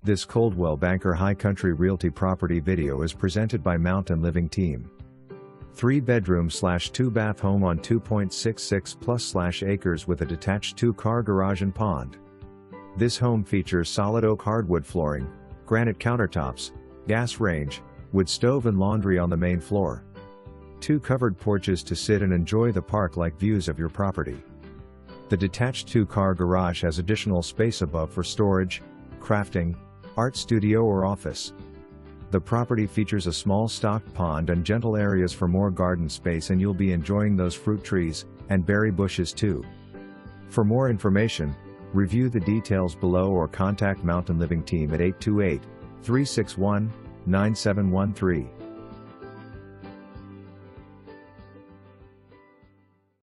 This Coldwell Banker High Country Realty property video is presented by MountainLiving Team. 3-bedroom/2-bath home on 2.66+ acres with a detached 2-car garage and pond. This home features solid oak hardwood flooring, granite countertops, gas range, wood stove and laundry on the main floor. 2 covered porches to sit and enjoy the park-like views of your property. The detached 2-car garage has additional space above for storage, crafting, art studio or office. The property features a small stocked pond and gentle areas for more garden space, and you'll be enjoying those fruit trees and berry bushes too. For more information, review the details below or contact MountainLiving Team at 828-361-9713.